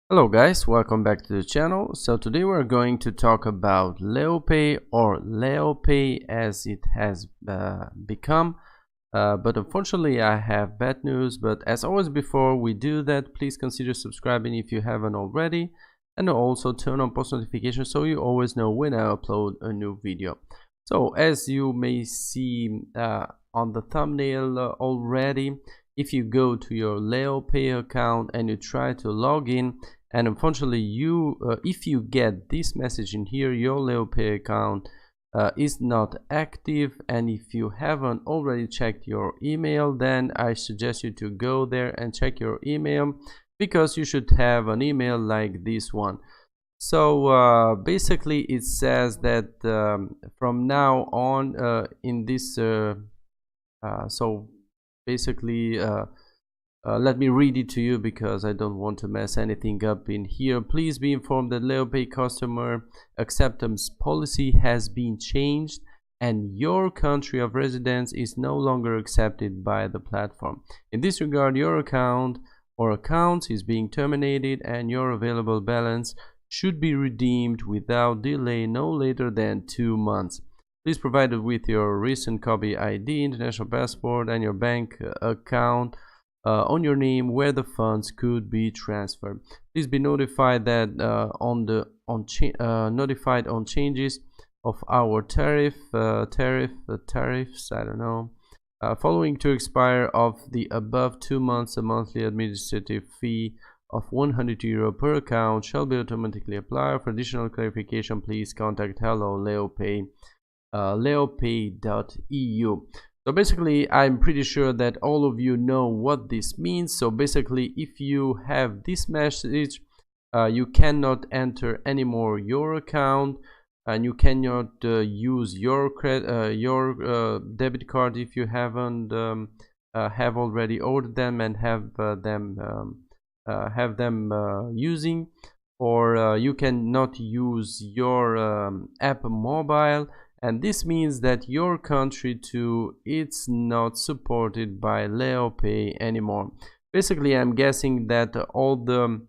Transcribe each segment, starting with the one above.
Hello guys, welcome back to the channel. So today we're going to talk about LEOPAY or LEOPAY as it has become. But unfortunately I have bad news, but as always before we do that, please consider subscribing if you haven't already, and also turn on post notifications so you always know when I upload a new video. So as you may see on the thumbnail already, if you go to your LEOPAY account and you try to log in, and unfortunately if you get this message in here, your LEOPAY account is not active, and if you haven't already checked your email, then I suggest you to go there and check your email, because you should have an email like this one. So basically it says that from now on in this so basically let me read it to you because I don't want to mess anything up in here. Please be informed that LEOPAY customer acceptance policy has been changed and your country of residence is no longer accepted by the platform. In this regard, your account or accounts is being terminated and your available balance should be redeemed without delay no later than 2 months. Please provide it with your recent copy ID, international passport, and your bank account on your name where the funds could be transferred. Please be notified that notified on changes of our tariffs. I don't know. Following to expire of the above 2 months, a monthly administrative fee of €100 per account shall be automatically applied. For additional clarification, please contact Hello LEOPAY, leopay.eu. So basically I'm pretty sure that all of you know what this means. So basically if you have this message, you cannot enter anymore your account, and you cannot use your debit card if you haven't have already ordered them and have them using, or you cannot use your app mobile, and this means that your country too, it's not supported by LEOPAY anymore. Basically I'm guessing that all the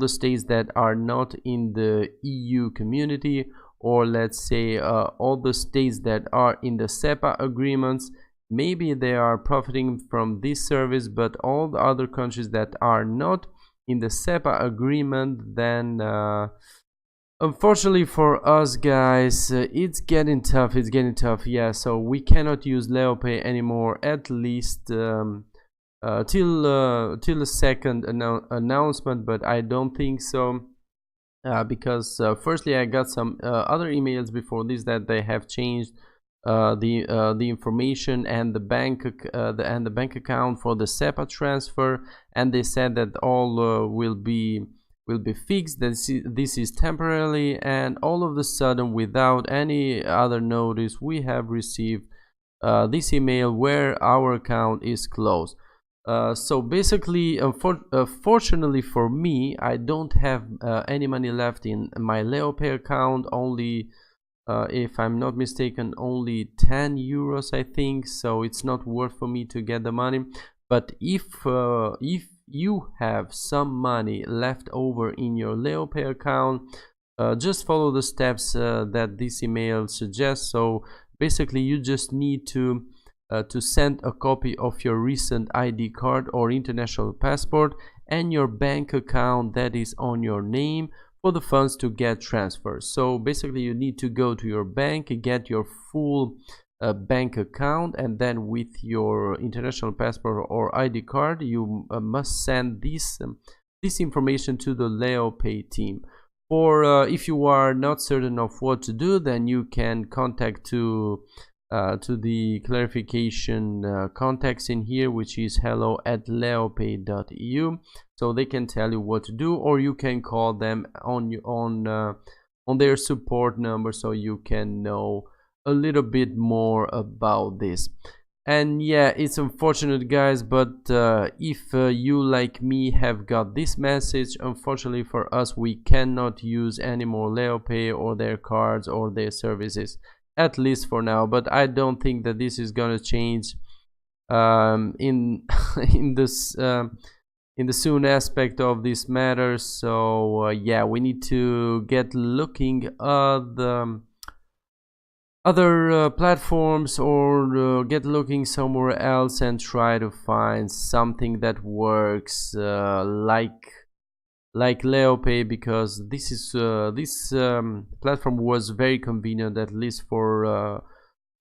states that are not in the EU community, or let's say all the states that are in the SEPA agreements, maybe they are profiting from this service, but all the other countries that are not in the SEPA agreement, then unfortunately for us guys, it's getting tough. Yeah, so we cannot use LEOPAY anymore, at least till a second announcement, but I don't think so. Because firstly I got some other emails before this that they have changed the information and the bank account for the SEPA transfer, and they said that all will be fixed. This is temporarily, and all of a sudden, without any other notice, we have received this email where our account is closed. So basically, fortunately for me, I don't have any money left in my LEOPAY account. Only, if I'm not mistaken, only 10 euros, I think. So it's not worth for me to get the money. But if you have some money left over in your LEOPAY account, just follow the steps that this email suggests. So basically, you just need to send a copy of your recent ID card or international passport and your bank account that is on your name for the funds to get transferred. So basically you need to go to your bank, get your full bank account, and then with your international passport or ID card you must send this information to the LEOPAY team. Or if you are not certain of what to do, then you can contact to the clarification contacts in here, which is hello@leopay.eu, so they can tell you what to do, or you can call them on their support number so you can know a little bit more about this. And yeah, it's unfortunate guys, but if you like me have got this message, unfortunately for us we cannot use any more LEOPAY or their cards or their services, at least for now. But I don't think that this is gonna change in in this soon aspect of this matter. So yeah, we need to get looking at the other platforms, or get looking somewhere else and try to find something that works like LEOPAY, because this platform was very convenient, at least for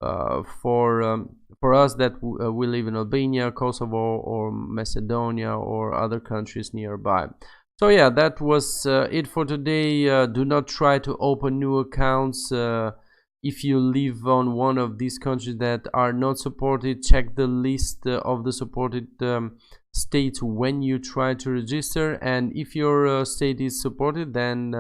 us that we live in Albania, Kosovo, or Macedonia, or other countries nearby. So yeah, that was it for today. Do not try to open new accounts if you live on one of these countries that are not supported. Check the list of the supported states when you try to register, and if your state is supported, then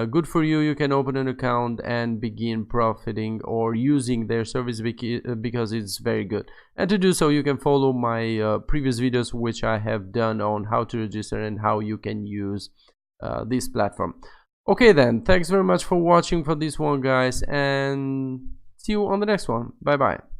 good for you. You can open an account and begin profiting or using their service because it's very good. And to do so, you can follow my previous videos, which I have done on how to register and how you can use this platform. Okay then, thanks very much for watching for this one, guys, and see you on the next one. Bye bye.